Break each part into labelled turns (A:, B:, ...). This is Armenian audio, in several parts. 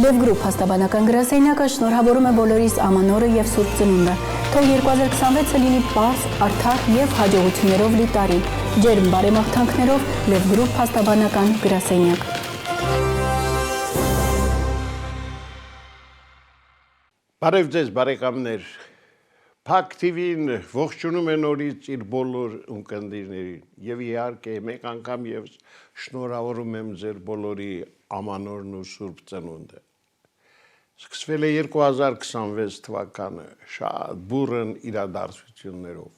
A: Լև գրուպ հաստաբանական գրասենյակը շնորհավորում է բոլորիս ամանորը և Սուրբ Ծնունդը։ Թող 2026-ը լինի պարզ, արդար և հաջողություններով լի տարի։ Ջերմ բարեմաղթանքներով Լև գրուպ հաստաբանական գրասենյակ։
B: Բարև ձեզ բարեկամներ, Փակ TV-ն ողջունում է նորից իր բոլոր ունկնդիրներին և իհարկե մեկ անգամ ևս շնորհավորում եմ ձեր բոլորի ամանորն ու Սուրբ Ծնունդը։ Սկսվել է 2026 թվականը շատ բուռն իրադարձություններով։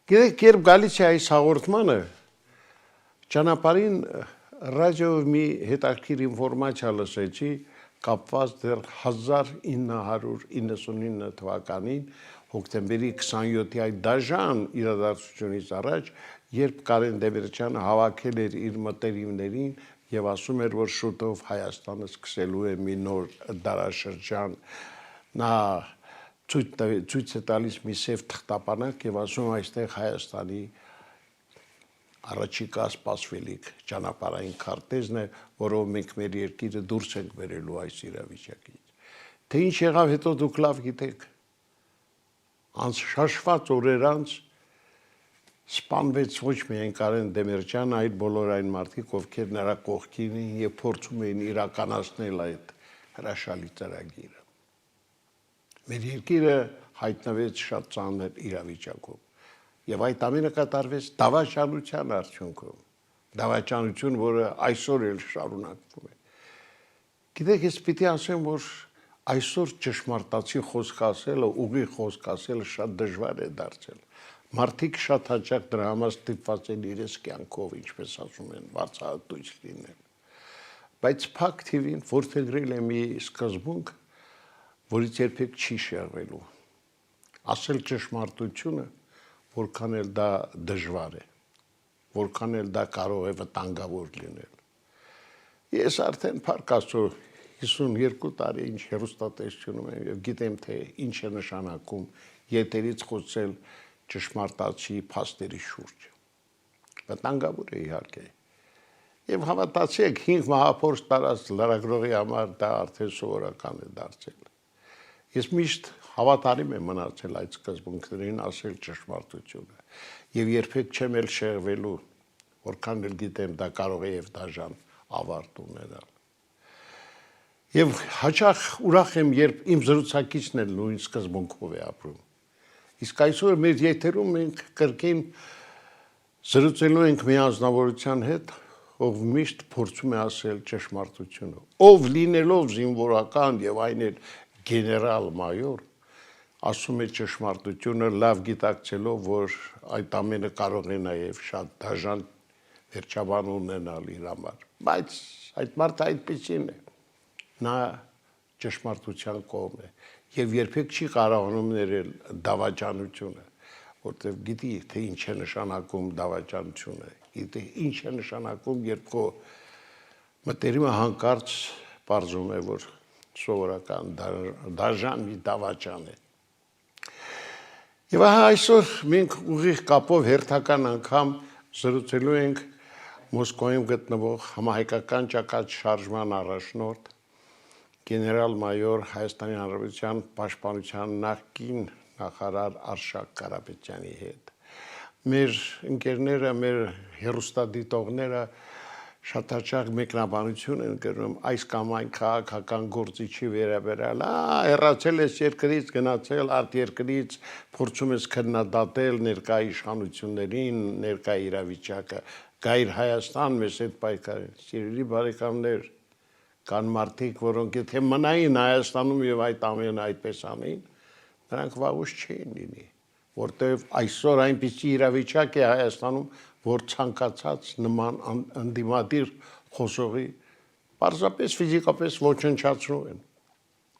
B: Գիտեք, երբ գալիս է այս հաղորդմանը, ճանապարհին ռադիոյով մի հետաքրքիր ինֆորմացիա լսեցի, կապված դեռ 1999 թվականին հոկտեմբերի 27-ի այդ դաժան իրադարձությունից առաջ, երբ Կարեն Դեմիրճյանը հավաքել էր իր մտերիմներին եւ ասում էր, որ շուտով Հայաստանը սկսելու է մի նոր դարաշրջան, նա ցույց է տալիս մի սև թղթապանակ եւ ասում այստեղ Հայաստանի առաջիկա սպասվելիք ճանապարհային քարտեզն է, որով մենք մեր երկիրը դուրս ենք բերելու այս իրավիճակից։ Թե ինչ եղավ հետո դուք լավ գիտեք։ Անշաշված օրեր անց սպանվեց ոչ միայն Կարեն Դեմիրճյանը, այլ բոլոր այն մարդիկ, ովքեր նրա կողքին էին եւ փորձում էին իրականացնել այդ հրաշալի ծրագիրը։ Մեր երկիրը հայտնվեց շատ ծանր իրավիճակում։ Եվ այդ ամենը կատարվեց դավաճանության արդյունքում, դավաճանություն, որը այսօր էլ շարունակվում է։ Գիտեք, ես պիտի ասեմ, որ այսօր ճշմարտացի խոսք ասելը, ուղիղ խոսք ասելը շատ դժվար է դարձել։ Մարդիկ շատ հաճախ դրա համար ստիպված են իրենց կյանքով, ինչպես ասում են, բացահայտույց լինել։ Բայց Փակ TV-ն որդեգրել է մի սկզբունք, որից երբեք չի շեղվելու։ Ասել ճշմարտությունը, որքան էլ դա դժվար է, որքան էլ դա կարող է վտանգավոր լինել։ Ես արդեն Փառք Աստծո 52 տարի ինչ հեռուստատեսությունում եմ եւ գիտեմ, թե ինչ է նշանակում եթերից խոսել ճշմարտացի փաստերի շուրջ։ Վտանգավոր է իհարկե։ Եվ հավատացեք, 5 մահափորձ տարած լրագրողի համար դա արդեն սովորական է դարձել։ Ես միշտ հավատարիմ եմ մնացել այդ սկզբունքներին, ասել ճշմարտությունը եւ երբեք չեմ էլ շեղվելու, որքան էլ գիտեմ դա կարող է եւ դաժան ավարտ ունենալ։ Եվ հաճախ ուրախ եմ, երբ իմ զրուցակիցն էլ նույն սկզբունքով է ապրում։ Իսկ այսօր մեր եթերում մենք կրկին զրուցելու ենք մի անձնավորության հետ, ով միշտ փորձում է ասել ճշմարտությունը, ով լինելով զինվորական եւ այն էլ գեներալ-մայոր, ասում է ճշմարտությունը լավ գիտակցելով, որ այդ ամենը կարող է նաև շատ դաժան վերջաբան ունենալ իր համար, բայց այդ մարդը այդպեսին է, նա ճշմարտության կողմ է եւ երբեք չի կարողանում ներել դավաճանությունը, որտեղ գիտի, թե ինչ է նշանակում դավաճանությունը, գիտի ինչ է նշանակում, երբ քո մտերիմը հանկարծ պարզում է, որ սովորական դաժան մի դավաճան է։ Եվ այսօր մենք ուղիղ կապով հերթական անգամ զրուցելու ենք Մոսկվայում գտնվող համահայկական ճակատ շարժման առաջնորդ գեներալ-մայոր Հայաստանի Հանրապետության պաշտպանության նախկին նախարար Արշակ Կարապետյանի հետ։ Մեր ընկերները, մեր հեռուստադիտողները շատ հաճախ մեկնաբանություն են կրում այս կամ այն քաղաքական գործիչի վերաբերյալ, հեռացել ես երկրից, գնացել արտերկրից, փորձում ես քննադատել ներկա իշխանություններին, ներկա իրավիճակը, գայր Հայաստան, մեզ հետ պայքարել։ Սիրելի բարեկամներ, կան մարդիկ, որոնք եթե մնային Հայաստանում եւ այդ ամենը այդպես անեին, նրանք վաղուց չէին լինի, որտեղ այսօր այնպիսի իրավիճակ է Հայաստանում, որ ցանկացած նման անդիմադիր խոսողի պարզապես ֆիզիկապես ոչնչացնում են։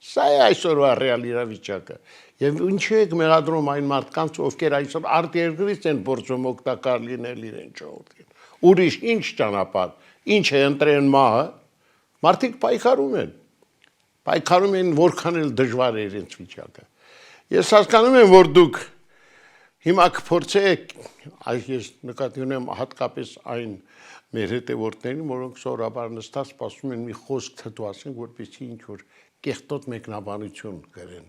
B: Սա է այսօրվա ռեալ իրավիճակը։ Եվ ինչու եք մեղադրում այն մարդկանց, ովքեր այսօր արտերկրից են փորձում օգտակար լինել իրեն ժողովրդին։ Ուրիշ ինչ ճանապարհ, ինչ է ընտրեն մահը, մարդիկ պայքարում են։ Պայքարում են որքան էլ դժվար է իրենց վիճակը։ Ես հասկանում եմ, որ դուք հիմա կփորձեք, այս ես նկատի ունեմ հատկապես այն մեր հետևորդներին, որոնք սովորաբար նստած սպասում են մի խոսք թթուասեն, որպեսզի ինչ որ կեղտոտ մեկնաբանություն կրեն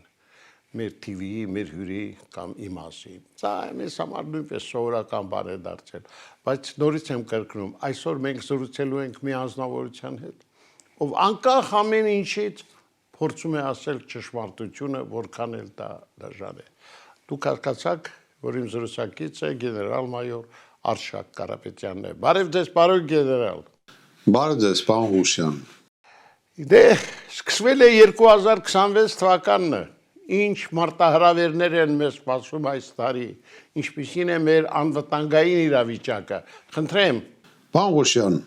B: մեր TV-ի, մեր հյուրի կամ իմասի։ Դա մեզ համար նույնպես սովորական բան է դարձել, բայց նորից եմ կրկնում, այսօր մենք զրուցելու ենք մի անձնավորության հետ, ով անկախ ամեն ինչից փորձում է ասել ճշմարտությունը, որքան էլ դա դժվար է։ Դուք հասկացաք, որ իմ զրուցակիցը գեներալ-մայոր Արշակ Կարապետյանն է։ Բարև ձեզ, պարոն գեներալ։
C: Բարև ձեզ, պարոն Ղուշյան։
B: Դե, սկսվել է 2026 թվականն է։ Ինչ մարտահրավերներ են մեզ սպասում այս տարի, ինչպիսին է մեր անվտանգային իրավիճակը։ Խնդրեմ։
C: Պարոն Ղուշյան,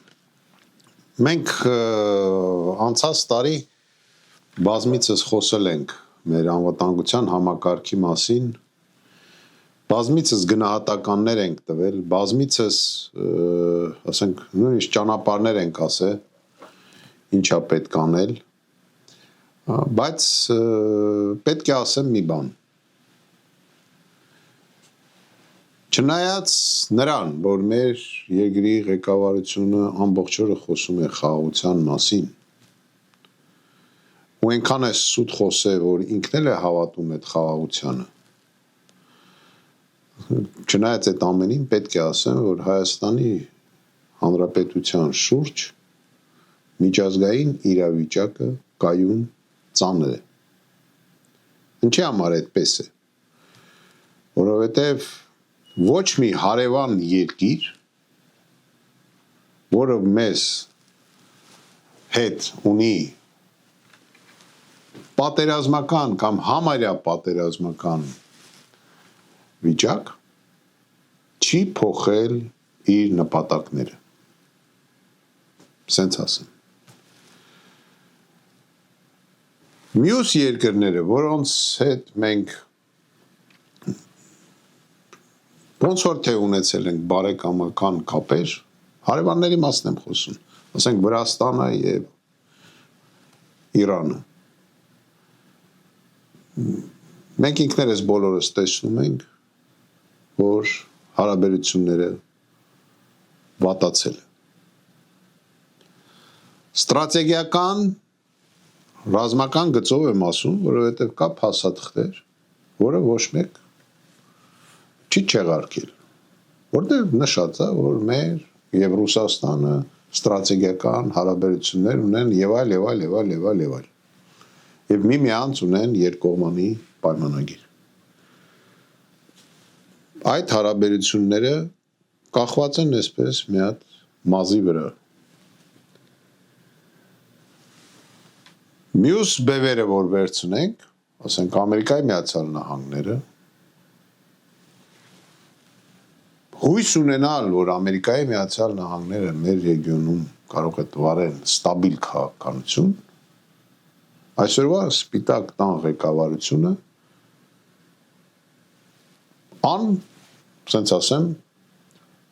C: մենք անցած տարի բազմիցս խոսել ենք մեր անվտանգության համակարգի մասին, բազմիցս գնահատականներ ենք տվել, բազմիցս, ասենք, նույնիսկ ճանապարհներ ենք ասել, ինչա պետք անել, բայց պետք է ասեմ մի բան։ Չնայած նրան, որ մեր երկրի ղեկավարությունը ամբողջ օրը խոսում է խաղաղության մասին, ու այնքան է սուտ խոսել, որ ինքն էլ է հավատում այդ խաղաղությանը, չնայած այդ ամենին պետք է ասեմ, որ Հայաստանի Հանրապետության շուրջ միջազգային իրավիճակը կայուն ծանր է։ Ինչի համար այդպես է։ Որովհետև ոչ մի հարևան երկիր, որը մեզ հետ ունի պատերազմական կամ համարյա պատերազմական վիճակ, չի փոխել իր նպատակները։ Սենց ասեմ։ Մյուս երկրները, որոնց հետ մենք ոնց որ թե ունեցել ենք բարեկամական կապեր, հարևանների մասն եմ խոսում, ասենք Վրաստանը եւ Իրանը։ Մենք ինքներս բոլորս տեսնում ենք, որ հարաբերությունները վատացել են։ Ստրատեգիական ռազմական գծով եմ ասում, որովհետև կա փաստաթղթեր, որը ոչ մեկ չի չեղարկել, որտեղ նշած է, որ մեր եւ Ռուսաստանը ստրատեգիական հարաբերություններ ունեն եւ այլ։ Եվ միմյանց ունեն երկկողմանի պայմանագիր։ Այդ հարաբերությունները կախված են այսպես մի հատ մազի վրա։ Մյուս բևերը, որ վերցնենք, ասենք Ամերիկայի Միացյալ Նահանգները, հույս ունենալ, որ Ամերիկայի Միացյալ Նահանգները մեր ռեգիոնում կարող է վարել ստաբիլ քաղաքականություն, այսօրվա սպիտակ տան ղեկավարությունը սենց ասեմ,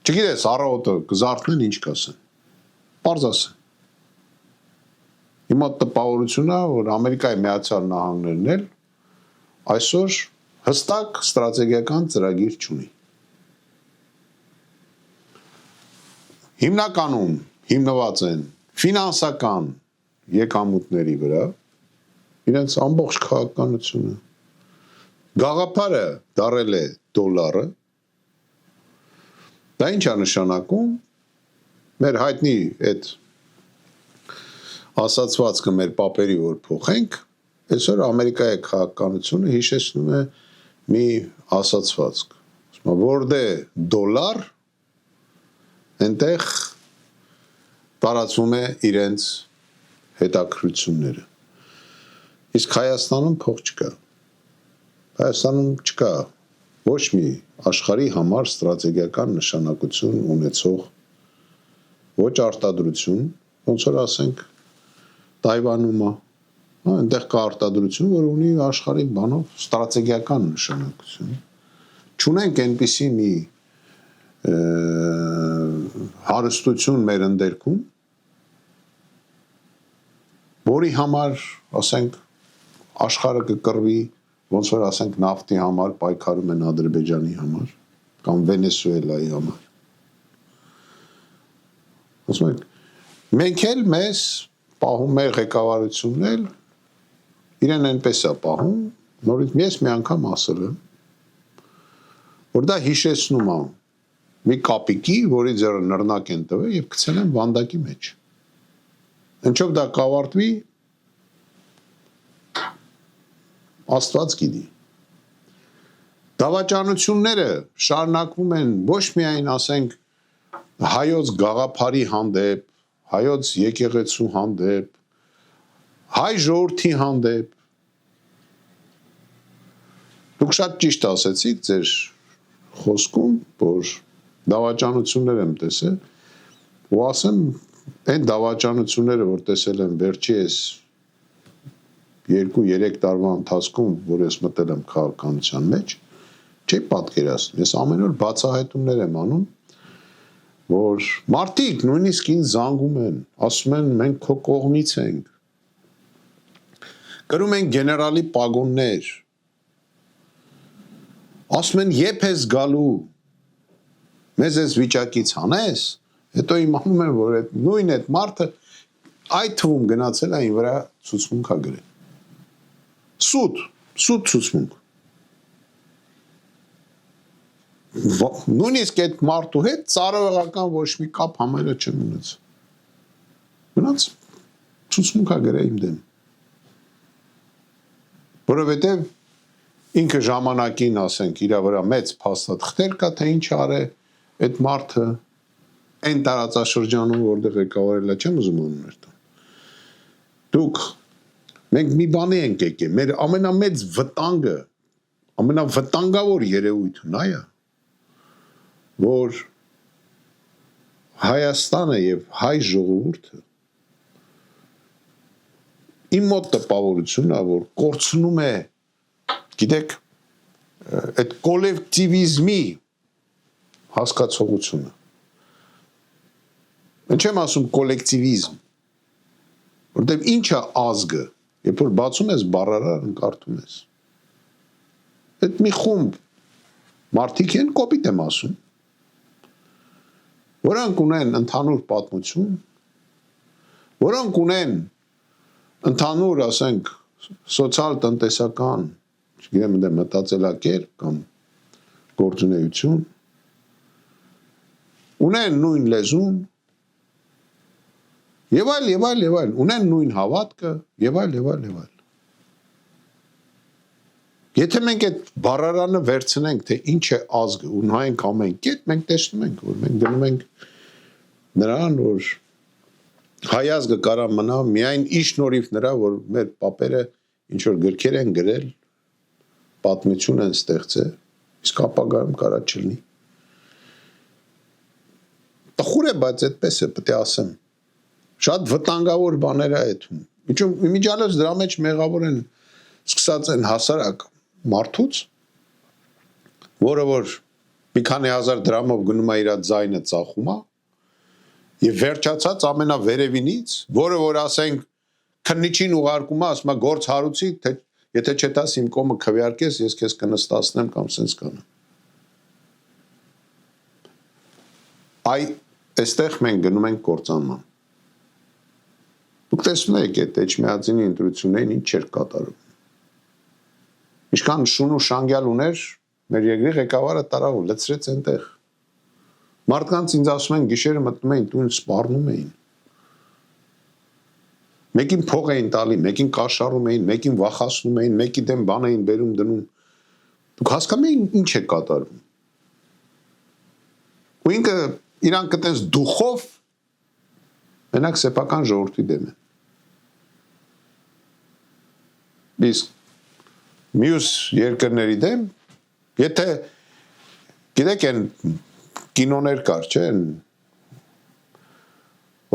C: չգիտես առավոտը կզարթնեն ինչ կասեն, պարզ ասեն։ Հիմա տպավորությունն է, որ Ամերիկայի Միացյալ Նահանգներն էլ այսօր հստակ ստրատեգիական ծրագիր չունի։ Հիմնականում հիմնված են ֆինանսական եկամուտների վրա, իրենց ամբողջ քաղաքականությունը, գաղափարը դարել է դոլարը, դա ինչ է նշանակում, մեր հայտնի այդ ասացվածքը մեր պապերի որ փոխենք, այսօր Ամերիկայի քաղաքականությունը հիշեցնում է մի ասացվածք, որտե դոլար, այնտեղ տարածվում է իրենց հետաքրությունները։ Իսկ Հայաստանում փող չկա։ Հայաստանում չկա ոչ մի աշխարհի համար ստրատեգիական նշանակություն ունեցող ոչ արտադրություն, ոնց որ ասենք Թայվանում է, այնտեղ կա արտադրություն, որ ունի աշխարհի բանով ստրատեգիական նշանակություն։ Չունենք այնպիսի մի հարստություն մեր ընդերքում, որի համար, ասենք, աշխարհը կկռվի, ոնց որ ասենք նավթի համար պայքարում են Ադրբեջանի համար կամ Վենեսուելայի համար։ Ասում եք, մենք էլ մեզ պահում մեր ղեկավարությունն էլ իրեն այնպես է պահում, նորից ես մի անգամ ասել եմ, որ դա հիշեցնում է մի կապիկի, որի ձեռը նռնակ են տվել եւ գցել են վանդակի մեջ։ Ինչով դա կավարտվի, Աստված գիտի։ Դավաճանությունները շարունակվում են ոչ միայն, ասենք, հայոց գաղափարի հանդեպ, հայոց եկեղեցու հանդեպ, հայ ժողովրդի հանդեպ։ Դուք շատ ճիշտ ասեցիք ձեր խոսքում, որ դավաճանություններ եմ տեսել, ու ասեմ, այն դավաճանությունները, որ տեսել եմ վերջերս 2-3 տարվա ընթացքում, որ ես մտել եմ քաղաքականության մեջ, չի պատկերացնում։ Ես ամեն օր բացահայտումներ եմ անում, որ մարդիկ նույնիսկ ինձ զանգում են, ասում են մենք քո կողմից ենք։ Կրում են գեներալի պագոններ։ Ասում են երբ ես գալու, մեզ այս վիճակից հանես, հետո իմանում են, որ նույն այդ մարդը այդ թվում գնացել է այն վրա ցուցմունք ա գրել։ Սուտ ցուցմունք։ Նույնիսկ այդ մարդու հետ ծառայողական ոչ մի կապ համարը չեմ ունեցել։ Մնաց ցուցմունք ա գրել իմ դեմ։ Որովհետև ինքը ժամանակին, ասենք, իր վրա մեծ փաստաթղթեր կա, թե ինչ արել այդ մարդը այն տարածաշրջանում, որտեղ ղեկավարել է, չեմ ուզում անուններ տալ։ Դուք մենք մի բանի ենք եկել, մեր ամենամեծ վտանգը, ամենավտանգավոր երևույթը նա է, որ Հայաստանը եւ հայ ժողովուրդը իմ մոտ տպավորությունն է, որ կորցնում է, գիտեք, այդ կոլեկտիվիզմի հասկացողությունը։ Ինչ եմ ասում կոլեկտիվիզմ, որտեղ ինչ է ազգը, երբ որ բացում ես բառարան կարդում ես։ Այդ մի խումբ մարդիկ են, կոպիտ եմ ասում, որոնք ունեն ընդհանուր պատմություն, որոնք ունեն ընդհանուր, ասենք, սոցիալ-տնտեսական, չգիտեմ, մտածելակերպ կամ գործունեություն, ունեն նույն լեզուն, եւ այլ, ունեն նույն հավատքը, եւ այլ։ Եթե մենք այդ բառարանը վերցնենք, թե ինչ է ազգը, ու նայենք ամեն կետ, մենք տեսնում ենք, որ մենք դնում ենք նրան, որ հայ ազգը կարա մնա միայն իր շնորհիվ նրա, որ մեր պապերը ինչ որ գրքեր են գրել, պատմություն են ստեղծել, իսկ ապագայում կարա չլինի։ Տխուր է, բայց այդպես է, պետք է ասեմ։ Շատ վտանգավոր բաներ է այդում։ Իմիջիալոց դրա մեջ մեղավոր են սկսած են հասարակ մարդուց, որը որ մի քանի հազար դրամով գնում է իր ձայնը ծախում է, եւ վերջացած ամենավերևինից, որը որ ասենք քննիչին ուղարկում է, ասում է գործ հարուցի, թե եթե չտաս իմ կողմը քվեարկես, ես քեզ կնստացնեմ կամ սենց կանեմ։ Այստեղ մենք գնում ենք կործանման։ Դուք տեսնում եք այդ Էջմիածինի ընտրություններին ինչ չէր կատարում։ Ինչքան շուն ու շանգյալ ուներ, մեր երկրի ղեկավարը տարավ ու լցրեց այնտեղ։ Մարդկանց ինձ ասում են գիշերը մտնում էին տուն սպառնում էին։ Մեկին փող էին տալի, մեկին կաշառում էին, մեկին վախացնում էին, մեկի դեմ բան էին բերում դնում։ Դուք հասկանում եք ինչ է կատարվում։ Ու ինքը իրան կտես դուխով մենակ սեփական ժողովրդի դեմ է։ Իսկ մյուս երկրների դեմ, եթե գիտեք են կինոներ կար, չէ՞,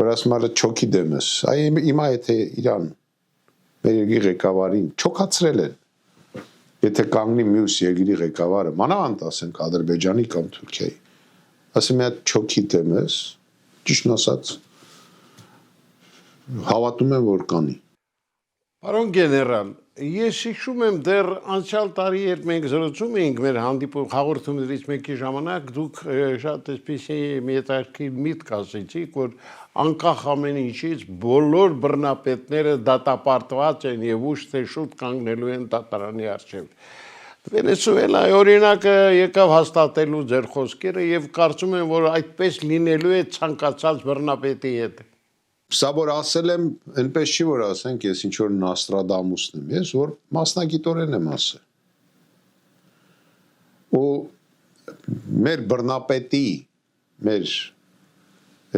C: որ ասում են չոքի դեմս, այ հիմա եթե իրան մեր երկրի ղեկավարին չոքացրել են, եթե կանգնի մյուս երկրի ղեկավարը, մանավանդ ասենք Ադրբեջանի կամ Թուրքիայի, ասում են չոքի դեմս, ճիշտ ասած հավատում եմ որ կանի։
B: Պարոն գեներալ, Ես հիշում եմ դեռ անցյալ տարի երբ մենք զրուցում էինք մեր հաղորդումներից մեկի ժամանակ դուք շատ այսպեսի մի հետաքրքիր միտք ասեցիք, որ անկախ ամեն ինչից բոլոր բռնապետները դատապարտված են եւ ուշ թե շուտ կանգնելու են դատարանի առջեւ։ Վենեսուելայի օրինակը եկավ հաստատելու ձեր խոսքերը եւ կարծում եմ, որ այդպես լինելու է ցանկացած բռնապետի հետ։
C: Սա որ ասել եմ, այնպես չի որ ասենք, ես ինչ որ Նոստրադամուսն եմ, ես որ մասնագիտորեն եմ ասել։ Ու մեր բռնապետի, մեր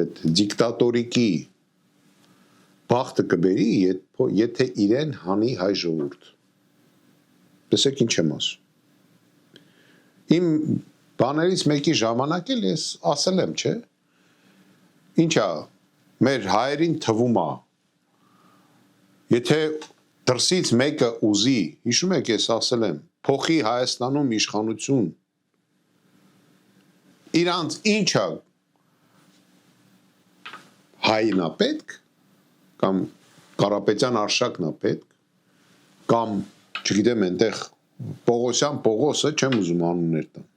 C: այդ դիկտատորիկի բախտը կբերի, եթե իրեն հանի հայ ժողովուրդ։ Տեսեք ինչ եմ ասում։ Իմ բաներից մեկի ժամանակ էլ ես ասել եմ, չէ՞։ Ինչա մեր հայերին թվում է, եթե դրսից մեկը ուզի, հիշում եք ես ասել եմ, փոխի Հայաստանում իշխանություն, իրանց ինչա հայինա պետք, կամ Կարապետյան Արշակն է պետք, կամ չգիտեմ այնտեղ Պողոսյան Պողոսը, չեմ ուզում անուններ տամ։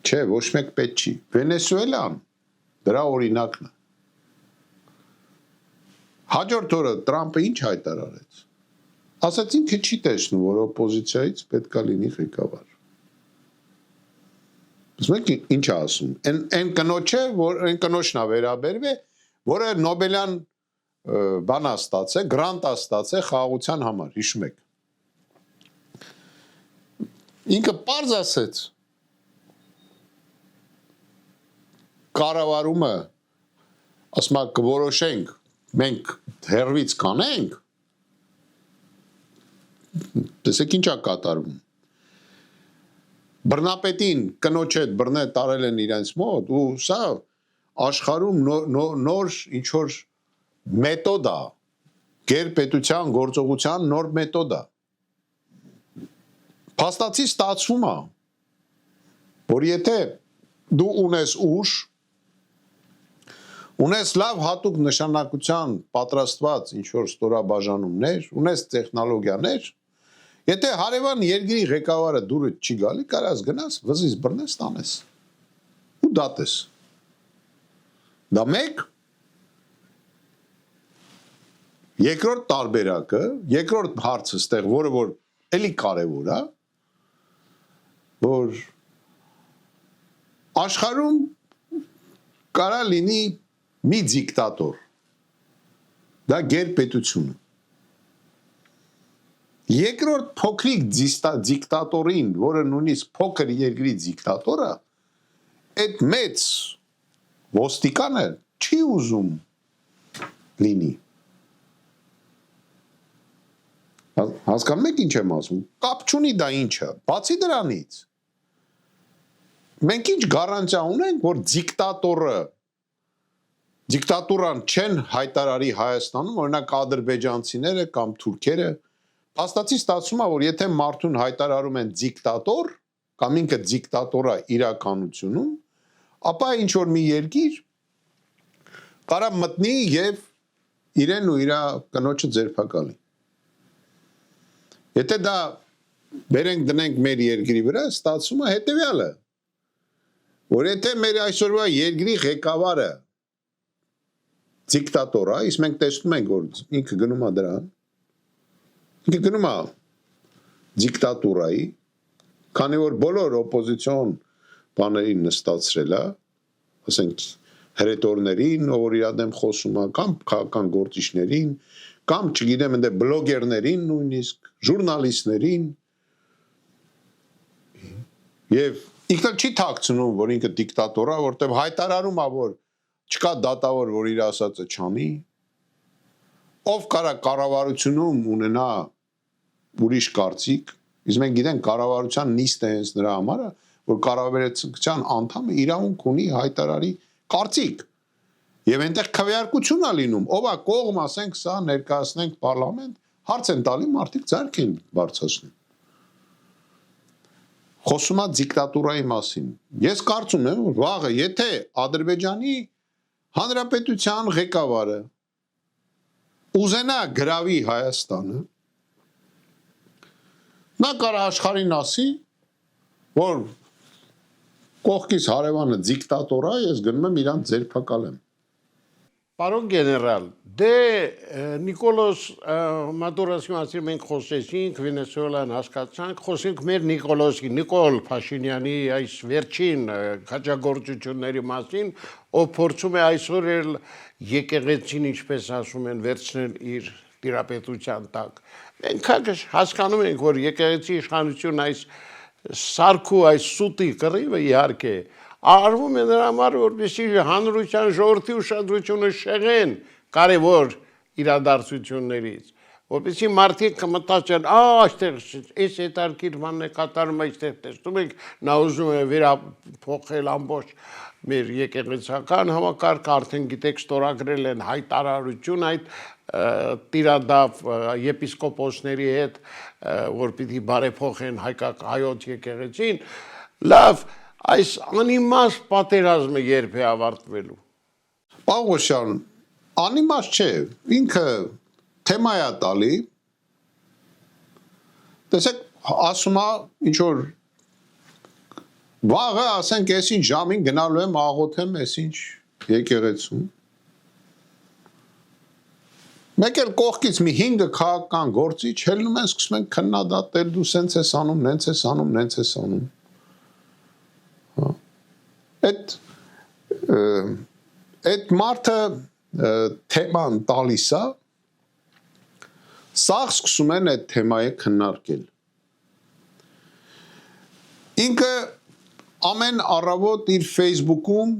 C: Չէ, ոչ մեկ պետք չի։ Վենեսուելան դրա օրինակն է։ Հաջորդ օրը Տրամպը ինչ հայտարարեց։ Ասաց ինքը չի տեսնում, որ օպոզիցիայից պետքա լինի ղեկավար։ Իսկ ինչ է ասում։ Այն կնոջը, որ այն կնոջն է վերաբերվե, որը Նոբելյան բան է ստացել, գրանտ է ստացել խաղաղության համար, հիշում եք։ Ինքը պարզ ասեց կառավարումը ասում է կորոշենք մենք հերվից կանենք տեսեք ինչ է կատարվում բռնապետին կնոջ հետ բռնե տարել են իրենց մոտ ու սա աշխարհում նոր ինչ որ մեթոդ է գերպետության գործողության նոր մեթոդ է փաստացի ստացվում է որ եթե դու ունես ուժ ունես լավ հատուկ նշանակության պատրաստված ինչ-որ ստորաբաժանումներ, ունես տեխնոլոգիաներ, եթե հարևան երկրի ղեկավարը դուրը չի գալի, կարաս գնաս, վզից բռնես, տանես, ու դատես։ Դա մեկ, երկրորդ տարբերակը, երկրորդ հարցը ստեղ, որը որ էլի կարևոր է, որ աշխարհում կարա լինի մի դիկտատոր, դա գերպետությունը։ Երկրորդ փոքրիկ դիկտատորին, որը նույնիսկ փոքր երկրի դիկտատորը, այդ մեծ ոստիկանը չի ուզում լինի։ Հասկանում եք ինչ եմ ասում, կապ չունի դա ինչը, բացի դրանից, մենք ինչ գարանտիա ունենք, որ դիկտատուրան չեն հայտարարի Հայաստանում, օրինակ ադրբեջանցիները կամ թուրքերը, փաստացի ստացվում է, որ եթե մարդուն հայտարարում են դիկտատոր, կամ ինքը դիկտատոր է իրականությունում, ապա ինչ որ մի երկիր կարա մտնի եւ իրեն ու իր կնոջը ձերբակալի։ Եթե դա բերենք դնենք մեր երկրի վրա, ստացվում է հետեւյալը, որ եթե մեր այսօրվա երկրի ղեկավարը դիկտատոր է, իսկ մենք տեսնում ենք, որ ինքը գնում է դրան, ինքը գնում է դիկտատուրայի, քանի որ բոլոր օպոզիցիոն բաներին նստացրել է, ասենք հրետորներին, ով իր դեմ խոսում է, կամ քաղաքական գործիչներին, կամ չգիտեմ ընդ բլոգերներին նույնիսկ, ժուրնալիստներին, եւ ինքը չի թաքցնում, որ ինքը դիկտատոր է, որտեղ հայտարարում է, որ չկա դատավոր, որ իր ասածը չանի, ով կարա կառավարությունում ունենա ուրիշ կարծիք, իսկ մենք գիտենք կառավարության նիստը հենց նրա համար է, որ կառավարության անդամը իրավունք ունի հայտարարի կարծիք, եւ այնտեղ քվեարկություն է լինում, ով է կողմ, ասենք սա ներկայացնենք պարլամենտ, հարց են տալի, մարդիկ ձեռք են բարձրացնում։ Խոսում է դիկտատուրայի մասին։ Ես կարծում եմ, որ վաղը, եթե Ադրբեջանի Հանրապետության ղեկավարը ուզենա գրավի Հայաստանը, նա կարա աշխարհին ասի, որ կողքից հարևանը դիկտատոր է, ես գնում եմ իրան ձերբակալեմ։
B: Պարոն գեներալ, դե Նիկոլոս Մադուրոսի մասին մենք խոսեցինք, Վենեսուելան հասկացանք, խոսենք մեր Նիկոլ Փաշինյանի այս վերջին քաջագործությունների մասին, ով փորձում է այսօր էլ եկեղեցին, ինչպես ասում են, վերցնել իր տիրապետության տակ։ Մենք հասկանում ենք, որ եկեղեցի իշխանություն այս սարքու այս սուտի կռիվը իհարկե արվում է նրա համար, որպեսզի հանրության ժողովրդի ուշադրությունը շեղեն կարևոր իրադարձություններից, որպեսզի մարդիկ մտածեն, այստեղ այս հետարքիր բանն է կատարում, այստեղ տեսնում ենք, նա ուզում է վերափոխել ամբողջ մեր եկեղեցական համակարգը, արդեն գիտեք ստորագրել են հայտարարություն այդ տիրադավ եպիսկոպոսների հետ, որ պիտի բարեփոխեն հայոց եկեղեցին, լավ, այս անիմաստ պատերազմը երբ է ավարտվելու։
C: Պաղոշյան, անիմաստ չէ, ինքը թեմա է տալի, տեսեք, ասում է, ինչ որ վաղը, ասենք, այսինչ ժամին գնալու եմ աղոթեմ այսինչ եկեղեցում, մեկ էլ կողքից մի 5 քաղաքական գործիչ հելնում են, սկսում են քննադատել, դու սենց ես անում, նենց ես անում, նենց ես անում։ Այդ մարդը թեման տալիս է, սաղ սկսում են այդ թեմայի քննարկել։ Ինքը ամեն առավոտ իր Facebook-ում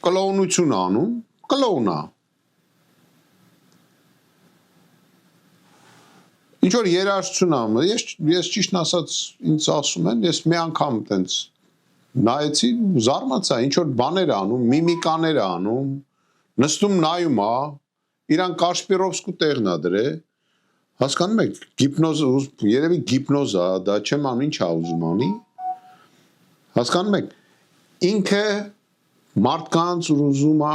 C: կլոունություն անում, կլոուն է։ Ինչ որ երաժշտություն անում, ես ճիշտ ասած ինձ ասում են, ես մի անգամ տենց նայեցի ու զարմացա, ինչ որ բաներ անում, միմիկաներ անում, նստում նայում է, իրան Կաշպիրովսկու տեղն է դրե, հասկանում եք, գիպնոզ, երևի գիպնոզ է, դա չեմ անում, ինչ է ուզում անի, հասկանում եք, ինքը մարդկանց ուզում է,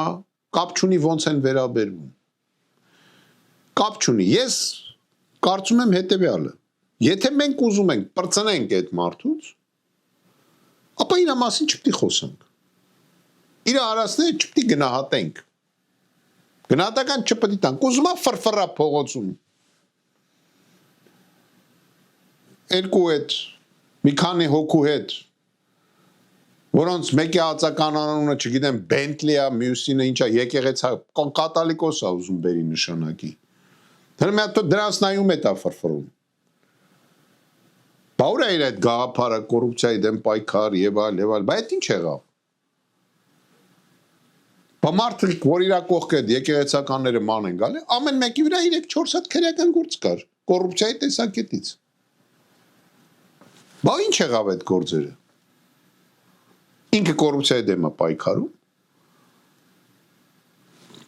C: կապ չունի ոնց են վերաբերվում, կապ չունի, ես կարծում եմ հետևյալը, եթե մենք ուզում ենք պրծնենք այդ մարդուց, ապա իր մասին չպետք է խոսանք, իր արածները չպետք է գնահատենք, գնահատական չպետք է տանք, ուզում է ֆրֆռա փողոցում, երկու հետ, մի քանի հոգու հետ, որոնց մեկի ածական անունը չգիտեմ Բենտլի է, մյուսինը ինչա եկեղեցի կատալիկոս է ուզում բերի նշանակի։ Դրանց նայում է դա ֆրֆռում։ Բա ուր է իր այդ գաղափարը կոռուպցիայի դեմ պայքար եւ այլ, բա այդ ինչ եղավ։ Բա մարդիկ, որ իր կողքը եկեղեցականները ման են գալի, ամեն մեկի վրա 3-4 հատ քրեական գործ կար կոռուպցիայի տեսակետից։ Բա ինչ եղավ այդ գործերը։ Ինքը կոռուպցիայի դեմ է պայքարում։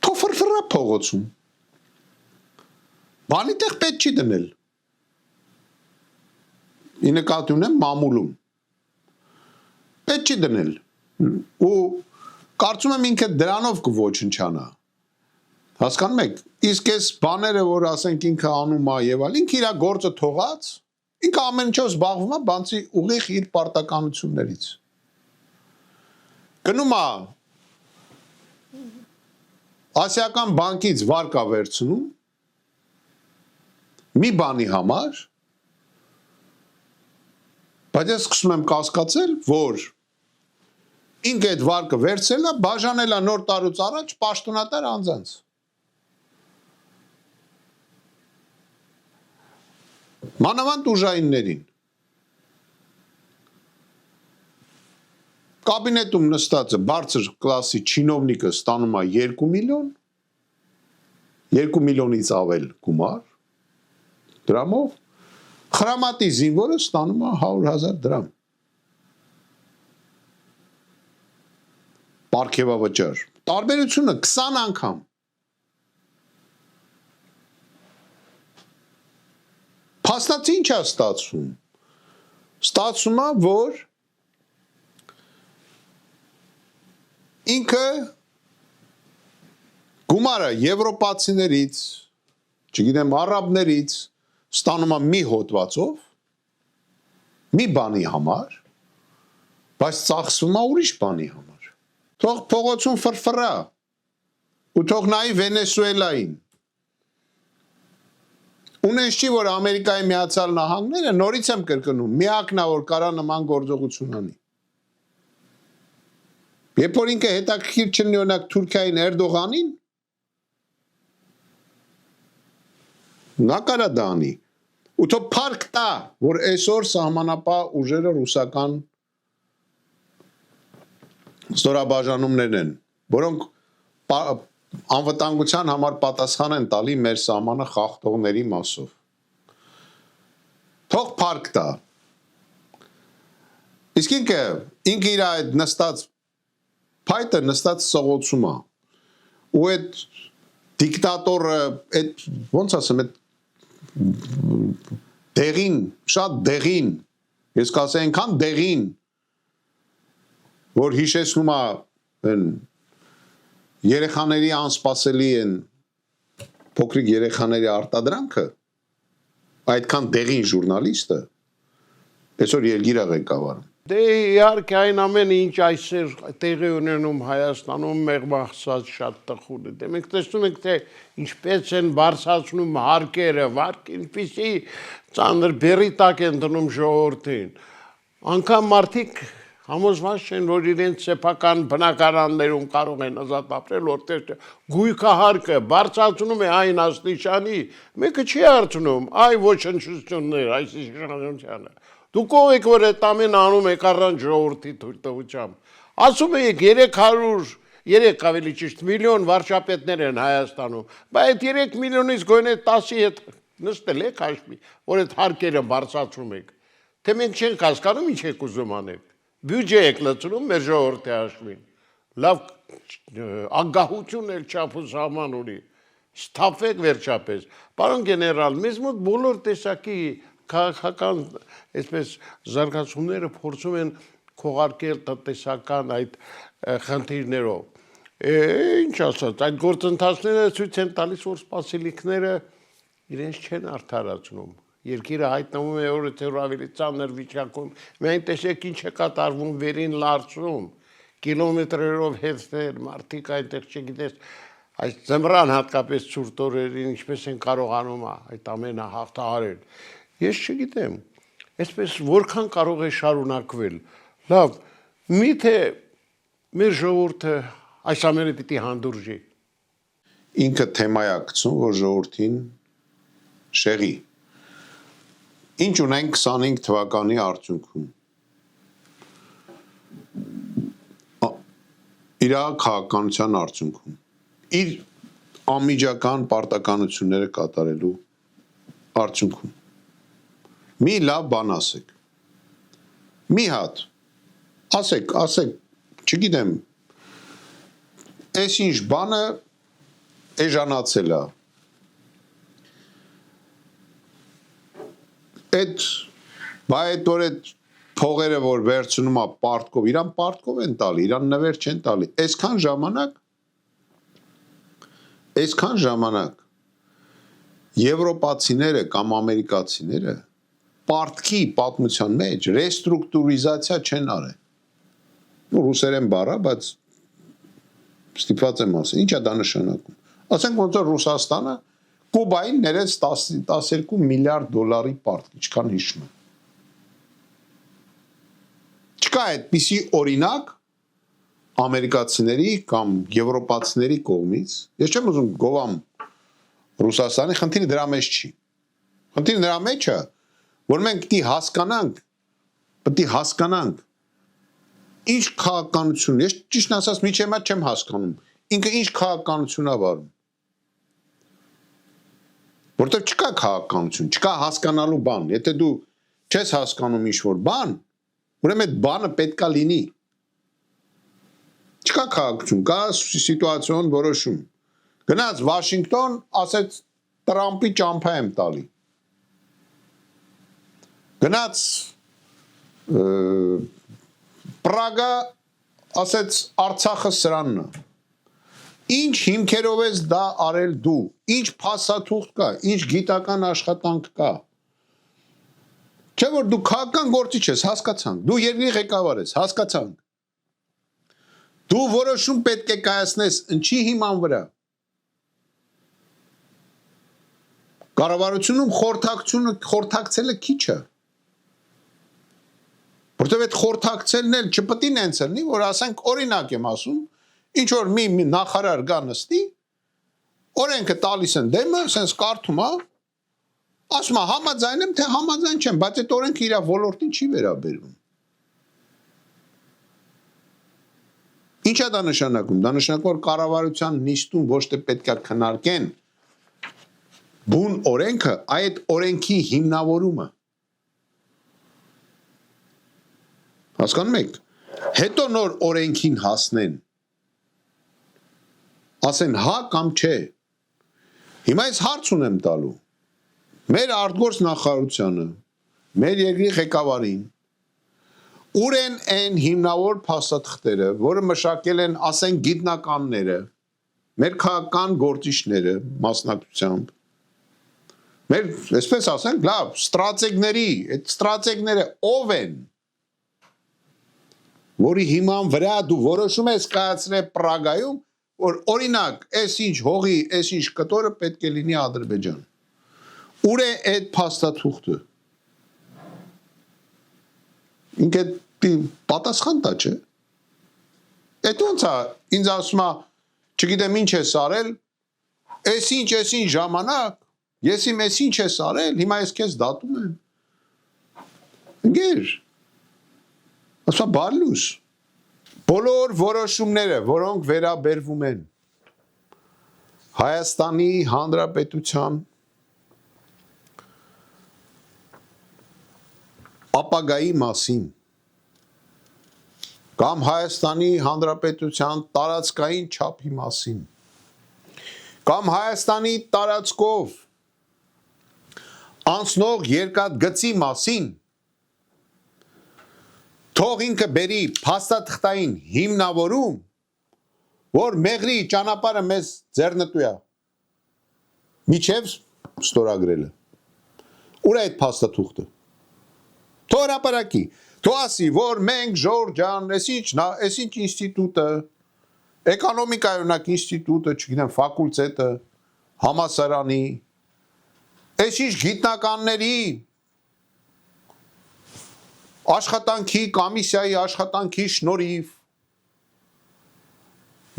C: Թո ֆրֆռա փողոցում։ Բանի տեղ պետք չի դնել։ Ի նկատի ունեմ մամուլում։ Պետք չի դնել։ Ու կարծում եմ ինքը դրանով կոչնչանա։ Հասկանում եք, իսկ այս բաները, որ ասենք ինքը անում է եւ այլ, ինքը իր գործը թողած, ինքը ամեն ինչով զբաղվում է, բանցի ուղիղ իր պարտականություններից։ Գնում է Ասիական բանկից վարկա վերցնում մի բանի համար, բայց ես սկսում եմ կասկածել, որ ինքը այդ վարկը վերցել է, բաժանել է նոր տարուց առաջ պաշտոնատար անձանց։ Մանավանդ ուժայիններին։ Կաբինետում նստածը բարձր կլասի չինովնիկը ստանում է 2 միլիոն, 2 միլիոնից ավել գումար, դրամով, խրամատի զինվորը ստանում է 100,000 դրամ։ Պարգևավճար։ Տարբերությունը 20 անգամ։ Փաստացի ինչ է ստացվում։ Ստացվում է, որ ինքը Գումարը եվրոպացիներից, չգիտեմ, արաբներից ստանում է մի հոդվածով, մի բանի համար, բայց ծախսվում է ուրիշ բանի համար։ Թող փողոցում ֆրֆրա, ու թող նայի Վենեսուելային։ Ունես չի, որ Ամերիկայի Միացյալ Նահանգները, նորից եմ կրկնում, միակն է, որ կարա նման գործողություն անի։ Երբ որ ինքը հետաքրքիր չլինի օրինակ Թուրքիային Էրդողանին, նա կարա դա անի։ Ու թող փառք տա, որ այսօր սահմանապահ ուժերը ռուսական ստորաբաժանումներն են, որոնք անվտանգության համար պատասխան են տալի մեր սահմանը խախտողների մասով։ Թող փառք տա։ Իսկ ինքը իր այդ նստած փայտը նստած սողոցում է։ Ու այդ դիկտատորը, այդ ոնց ասեմ, այդ դեղին, շատ դեղին, ես կասեի այնքան դեղին, որ հիշեցնում է երեխաների անսպասելի են փոքրիկ երեխաների արտադրանքը, այդքան դեղին ժուրնալիստը այսօր երկիր է ղեկավարում։
B: Դե իհարկե այն ամենը ինչ այսօր տեղի ունենում Հայաստանում մեղմացած շատ տխուր է։ Դե մենք տեսնում ենք, թե ինչպես են բարձրացնում հարկերը, ինչպիսի ծանր բերի տակ են դնում ժողովրդին։ Անկամ մարդիկ համոզված չեն, որ իրենց սեփական բնակարաններում կարող են ազատ ապրել, որտեղ գույքահարկը բարձրացնում է այն աստիճանի, մեկը չի հարցնում, այ ոչնչություններ, այս իշխանությանը։ Դուք ով եք, որ այդ ամենը անում եք առանց ժողովրդի թույլտվությամբ։ Ասում եք 3 ավելի ճիշտ միլիոն վարչապետներ են Հայաստանում, բայց այդ 3 միլիոնից գոնե 10-ի հետ նստել եք հաշվի, որ այդ հարկերը բարձրացնում եք։ Թե մենք չենք հասկանում ինչ եք ուզում անեք։ Բյուջե եք լցնում մեր ժողովրդի հաշվին։ Լավ ագահություն էլ չափու սահման ունի։ Սթափվեք վերջապես։ Պարոն գեներալ, մեզ մոտ բոլոր տեսակի քաղաքական այսպես զարգացումները փորձում են քողարկել տնտեսական այդ խնդիրներով։ Ինչ ասած, այդ գործընթացները ցույց են տալիս, որ սպասելիքները իրենց չեն արդարացնում։ Երկիրը հայտնվում է օրեցօր ավելի ծանր վիճակում։ Մենք տեսեք ինչ է կատարվում վերին լարցում, կիլոմետրերով հետներ, մարդիկ այնտեղ չգիտես, այս ձմռան հատկապես ցուրտ օրերին ինչպես են կարողանում այդ ամենը հաղթահարել։ Ես չգիտեմ, այսպես որքան կարող է շարունակվել։ Լավ, միթե մեր ժողովուրդը այս ամենը պիտի հանդուրժի։
C: Ինքը թեմայ է գցում, որ ժողովրդին շեղի։ Ինչ ունենք 25 թվականի արդյունքում։ Իր քաղաքականության արդյունքում։ Իր անմիջական պարտականությունները կատարելու արդյունքում։ Մի լավ բան ասեք։ Մի հատ ասեք, չգիտեմ, այս ինչ բանը էժանացել է։ Այդ որ այդ փողերը, որ վերցնում է պարտքով, իրան պարտքով են տալի, իրան նվեր չեն տալի։ Այսքան ժամանակ եվրոպացիները կամ ամերիկացիները պարտքի պատմության մեջ ռեստրուկտուրիզացիա չեն արել։ Ռուսերեն բառ է, բայց ստիպված եմ ասել, ինչ է դա նշանակում։ Ասենք ոնց որ Ռուսաստանը Կուբային ներեց 12 միլիարդ դոլարի պարտք, ինչքան հիշում եմ։ Չկա այդպիսի օրինակ ամերիկացիների կամ եվրոպացիների կողմից։ Ես չեմ ուզում գովամ Ռուսաստանի, խնդիրը դրա մեջ չի։ Խնդիրը դրա մեջ է, որ մենք պետք է հասկանանք ինչ քաղաքականություն, ես ճիշտ ասած միջև հիմա չեմ հասկանում, ինքը ինչ քաղաքականություն է վարում։ Որտեղ չկա քաղաքականություն, չկա հասկանալու բան, եթե դու չես հասկանում ինչ-որ բան, ուրեմն այդ բանը պետքա լինի։ Չկա քաղաքություն, կա սիտուացիոն որոշում։ Գնաց Վաշինգտոն, ասեց Տրամպի ճամփա եմ տալի։ Գնաց Պրագա, ասեց Արցախը սրանն է։ Ինչ հիմքերով ես դա արել դու, ինչ փաստաթուղթ կա, ինչ գիտական աշխատանք կա։ Չէ՞ որ դու քաղաքական գործիչ ես, հասկացանք, դու երկրի ղեկավար ես, հասկացանք։ Դու որոշում պետք է կայացնես ինչի հիման վրա։ Կառավարությունում խորհրդակցելը քիչ է։ Որտեւ այդ խորհրդակցելն էլ չպետք է նենց լինի, որ ասենք օրինակ եմ ասում, ինչ որ մի նախարար գա նստի, օրենքը տալիս են դեմը, sense կարդում է, ասում է համաձայն եմ, թե համաձայն չեմ, բայց այդ օրենքը իր ոլորտին չի վերաբերվում։ Ինչ է դա նշանակում։ Դա նշանակում որ կառավարության նիստում ոչ թե պետք է քննարկեն բուն օրենքը, այդ օրենքի հիմնավորումը։ Հասկանում եք։ Հետո նոր օրենքին հասնեն։ Ասեն հա կամ չէ։ Հիմա ես հարց ունեմ տալու։ Մեր արտգործ նախարարությանը, մեր երկրի ղեկավարին, ուր են այն հիմնավոր փաստաթղթերը, որը մշակել են, ասենք, գիտնականները, մեր քաղաքական գործիչները մասնակցությամբ։ Մեր, այսպես ասենք, լավ, ստրատեգների, այդ ստրատեգները ով են, որի հիման վրա դու որոշում ես կայացնել Պրագայում, որ օրինակ, այս ինչ հողի, այս ինչ կտորը պետք է լինի Ադրբեջան։ Ուր է այդ փաստաթուղթը։ Ինքը պատասխան տա, չէ։ Այդ ոնց է, ինձ ասում է, չգիտեմ ինչ ես արել, այս ինչ ժամանակ, ես իմ այս ինչ ես արել, հիմա ես քեզ դատում եմ։ Ընկեր, ասա բալուս, բոլոր որոշումները, որոնք վերաբերվում են Հայաստանի Հանրապետության ապագայի մասին կամ Հայաստանի Հանրապետության տարածքային չափի մասին կամ Հայաստանի տարածքով անցնող երկաթգծի մասին թող ինքը բերի փաստաթղթային հիմնավորում, որ մեղրի ճանապարհը մեզ ձեռնտու է միջև ստորագրելը։ Ուր է այդ փաստաթուղթը։ Թող հրապարակի, թող ասի, որ մենք Ժորժան, այս ինչ ինստիտուտը, էկոնոմիկայի օրինակ ինստիտուտը, չգիտեմ, ֆակուլտետը, համալսարանի, այս ինչ գիտնականների աշխատանքի կոմիսիայի աշխատանքի շնորհիվ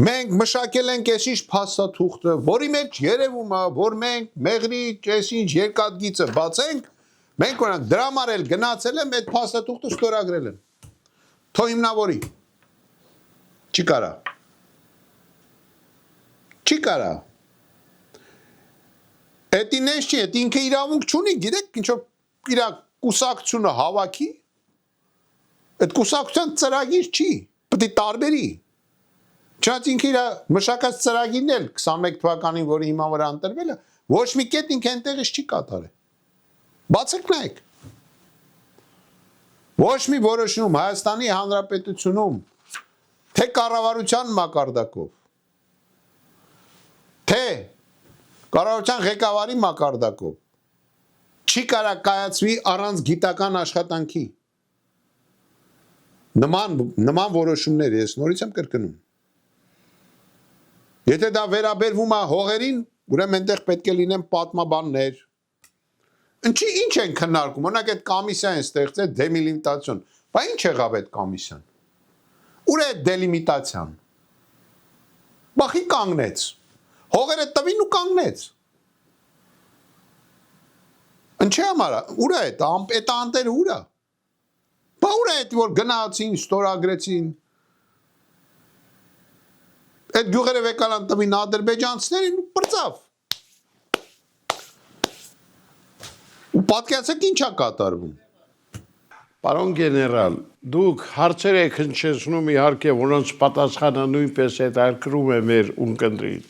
C: մենք մշակել ենք այս ինչ փաստաթուղթը, որի մեջ երևում է, որ մենք մեղրի այս ինչ երկաթգիծը բացենք, մենք օրինակ դրամարել գնացել եմ այդ փաստաթուղթը ստորագրել եմ։ Թող հիմնավորի։ Չի կարա։ Չի կարա։ Էդ ինձ չի, էդ ինքը իրավունք չունի, գիտեք, ինչ որ իր կուսակցությունը հավաքի, այդ կուսակցության ծրագիր չի, պետք է տարբերի։ Չնայած ինքը իր մշակած ծրագիրն էլ 21 թվականին, որի հիմա վրա ընտրվել է, ոչ մի կետ ինքը այնտեղից չի կատարել։ Բացեք նայեք։ Ոչ մի որոշում Հայաստանի Հանրապետությունում, թե կառավարության մակարդակով, թե կառավարության ղեկավարի մակարդակով, չի կարա կայացվի առանց գիտական աշխատանքի։ Նման որոշումներ ես նորից եմ կրկնում։ Եթե դա վերաբերվում է հողերին, ուրեմն այնտեղ պետք է լինեն պատմաբաններ։ Ինչ են քննարկում, օրինակ այդ կոմիսիան ստեղծել դելիմիտացիոն, բայց ինչ եղավ այդ կոմիսիան։ Ուր է դելիմիտացիան։ Բախի կանգնեց։ Հողերը տվին ու կանգնեց։ Ինչի համար, ուր է այդ անտերը ուր է։ Բա ուր է այդ որ գնացին, ստորագրեցին։ Այդ գյուղերը վեկալան տվին ադրբեջանցիներին ու բրծավ։ Ու պատկերացեք ինչ է կատարվում։
B: Պարոն գեներալ, դուք հարցեր եք հնչեցնում իհարկե, որոնց պատասխանը նույնպես հետաքրքրում է մեր ունկնդրին։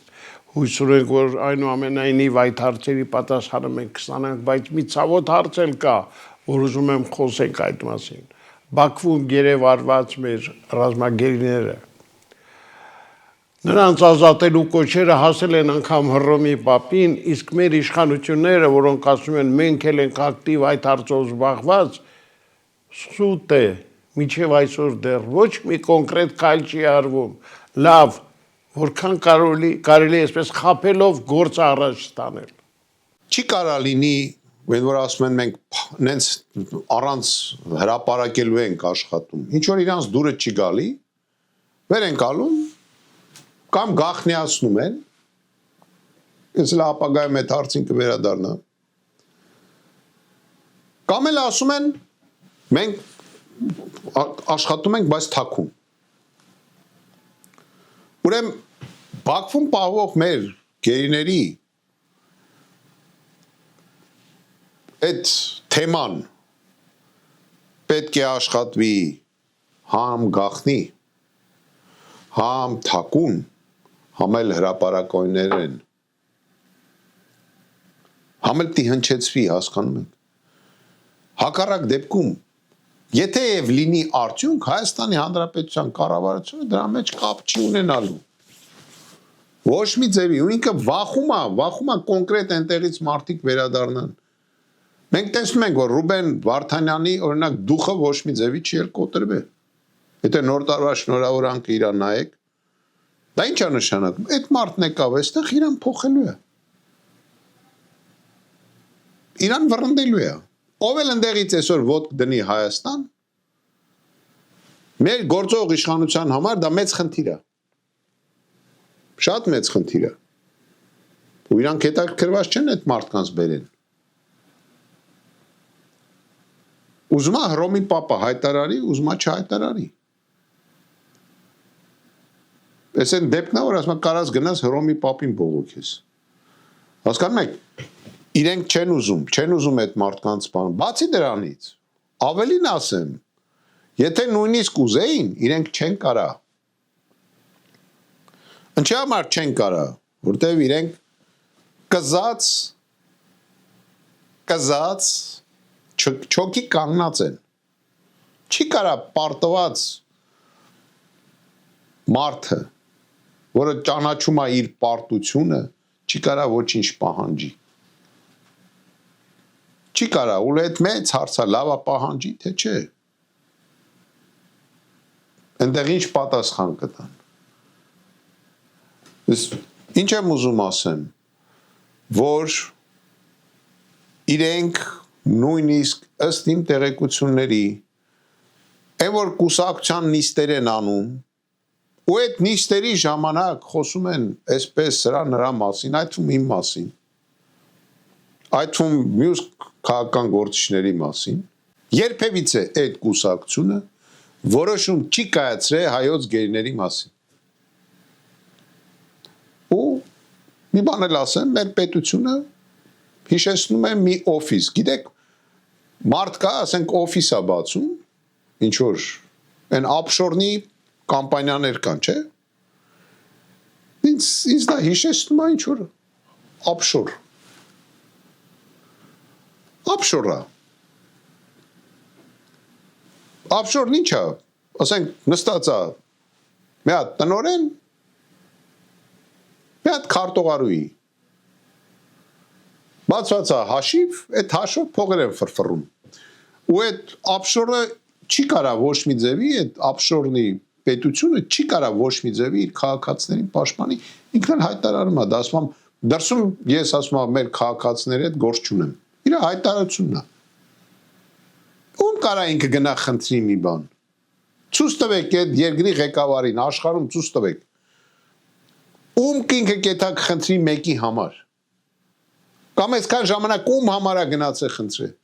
B: Հույս ունենք, որ այնուամենայնիվ այդ հարցերի պատասխանը մենք կստանանք, բայց մի ցավոտ հարց էլ կա, որ ուզում եմ խոսենք այդ մասին։ Բաքվում գերեվարված մեր ռազմագերիները Նրանց ազատելու կոչերը հասել են անգամ Հռոմի Պապին, իսկ մեր իշխանությունները, որոնք ասում են մենք էլ ենք ակտիվ այդ հարցով զբաղված, սուտ է, մինչև այսօր դեռ ոչ մի կոնկրետ քայլ չի արվում։ Լավ, որքան կարելի այսպես խաբելով գործը առաջ ստանել։
C: Չի կարա լինի, որ ասում են մենք նենց առանց հրապարակելու ենք աշխատում։ Ինչ որ իրանց դուրը չի գալի, վեր են գալում կամ գախնիացնում են, ես էլ ապագայում այդ հարցին կվերադառնա, կամ էլ ասում են մենք աշխատում ենք, բայց թաքուն։ Ուրեմն Բաքվում պահվող մեր գերիների այդ թեման պետք է աշխատվի համ գախնի, համ թաքուն, համ էլ հրապարակայիններ են, համ էլ պիտի հնչեցվի, հասկանում եք։ Հակառակ դեպքում, եթե եւ լինի արդյունք, Հայաստանի Հանրապետության կառավարությունը դրա մեջ կապ չի ունենալու։ Ոչ մի ձևի, ու ինքը վախում է կոնկրետ այնտեղից մարդիկ վերադառնան։ Մենք տեսնում ենք, որ Ռուբեն Վարդանյանի օրինակ դուխը ոչ մի ձևի չի էլ կոտրվել։ Եթե նոր տարվա շնորհավորանքը իրան նայեք, դա ինչ է նշանակում։ Այդ մարդն եկավ այստեղ իրան փոխելու է։ Իրան վռնդելու է։ Ով էլ ընդեղից այսօր ոտք դնի Հայաստան, մեր գործող իշխանության համար դա մեծ խնդիր է։ Շատ մեծ խնդիր է։ Ու իրանք հետաքրքրված չեն այդ մարդկանց բերեն։ Ուզում է Հռոմի Պապը հայտարարի, ուզում է չհայտարարի։ Այս են դեպքն է, որ ասում կարաս գնաս Հռոմի Պապին բողոքես։ Հասկանում եք, իրենք չեն ուզում այդ մարդկանց բան։ Բացի դրանից, ավելին ասեմ, եթե նույնիսկ ուզեին, իրենք չեն կարա։ Ինչի համար չեն կարա, որտեղ իրենք կզած չոքի կանգնած են։ Չի կարա պարտված մարդը, որը ճանաչում է իր պարտությունը, չի կարա ոչինչ պահանջի։ Չի կարա, ու այդ մեծ հարցը լավա պահանջի, թե չէ։ Այնտեղ ինչ պատասխան կտան։ Ինչ եմ ուզում ասեմ, որ իրենք նույնիսկ ըստ իմ տեղեկությունների, այն որ կուսակցության նիստեր են անում, ու այդ նիստերի ժամանակ խոսում են այսպես սրա նրա մասին, այդ թվում իմ մասին, այդ թվում մյուս քաղաքական գործիչների մասին, երբևիցե այդ կուսակցությունը որոշում չի կայացրել հայոց գերիների մասին։ Ու մի բան էլ ասեմ, մեր պետությունը հիշեցնում է մի օֆիս, գիտեք, մարդ կա, ասենք օֆիս է բացում, ինչ որ այն ապշորնի կամպանիաներ կան, չէ։ Ինձ դա հիշեցնում է ինչ որ ապշորա։ Ապշորն ինչ է, ասենք նստած է մի հատ տնօրեն, մի հատ քարտուղարուհի։ Բացված է հաշիվ, այդ հաշվով փողեր են ֆրֆռում։ Ու այդ ապշորը չի կարա ոչ մի ձևի, այդ ապշորնի պետությունը չի կարա ոչ մի ձևի իր քաղաքացիներին պաշտպանի, ինքն հայտարարում է, դա ասում դրսում ես ասում եմ մեր քաղաքացիների հետ գործ չունեմ։ Իր հայտարարությունն է։ Ում կարա ինքը գնա խնդրի մի բան։ Ցույց տվեք այդ երկրի ղեկավարին, աշխարհում ցույց տվեք։ Ում ինքը կետակ խնդրի մեկի համար։ Կամ այսքան ժամանակ ում համար է գնացել խնդրել։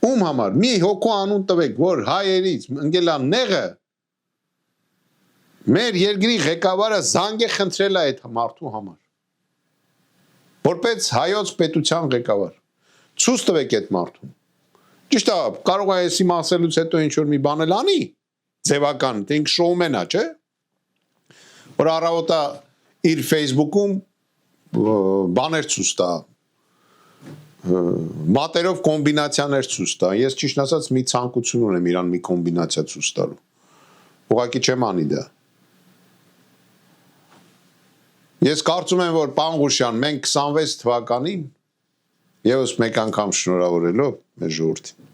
C: Ում համար մի հոգու անուն տվեք, որ հայերից ընկելա նեղը մեր երկրի ղեկավարը զանգ է խնդրել այդ մարդու համար։ Որպես հայոց պետության ղեկավար։ Ցույց տվեք այդ մարդուն։ Ճիշտ է, կարող է եսի մասելուց հետո ինչ որ մի բան էլ անի, ձևական, թե ինք շոումենա, չէ։ Որ առավոտը իր Facebook-ում բաներ ցույց տա, մատերով կոմբինացիաներ ցույց տա։ Ես ճիշտ ասած մի ցանկություն ունեմ իրան մի կոմբինացիա ցույց տալու։ ուղղակի չեմ անի դա։ Ես կարծում եմ, որ պարոն Ղուշյան, մենք 26 թվականին եւս մեկ անգամ շնորհավորելով մեր ժողովրդին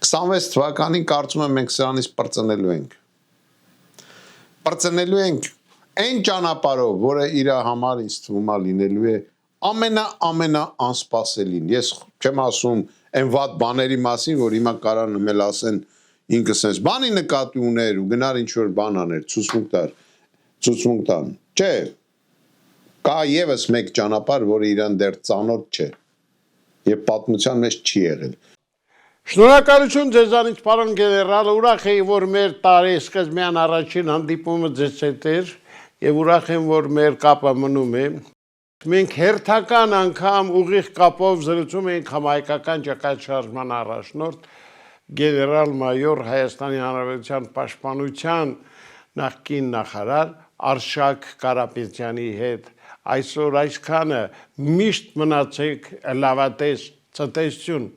C: 26 թվականին կարծում եմ մենք սրանից պրծնելու ենք։ Պրծնելու ենք այն ճանապարհով, որը իր համար ինձ թվում է լինելու է ամենա անսպասելին։ Ես չեմ ասում այն վատ բաների մասին, որ հիմա կարան մել ասեն ինքը sense բանի նկատի ուներ ու գնար ինչ որ բան աներ, ցուցմունք տան։ Չէ։ Կա եւս մեկ ճանապարհ, որը իրան դեռ ծանոթ չէ եւ պատմության մեջ չի եղել։
B: Շնորհակալություն ձեզանից, պարոն գեներալ, ուրախ եմ, որ մեր տարեսկզբյան առաջին հանդիպումը ձեզ հետ էր եւ ուրախ եմ, որ մեր կապը մնում է։ Մենք հերթական անգամ ուղիղ կապով զրուցում ենք համահայկական ճակատշարժման առաջնորդ գեներալ-մայոր Հայաստանի Հանրապետության պաշտպանության նախկին նախարար Արշակ Կարապետյանի հետ։ Այսօր այսքանը, միշտ մնացեք լավատես, ցտեսություն։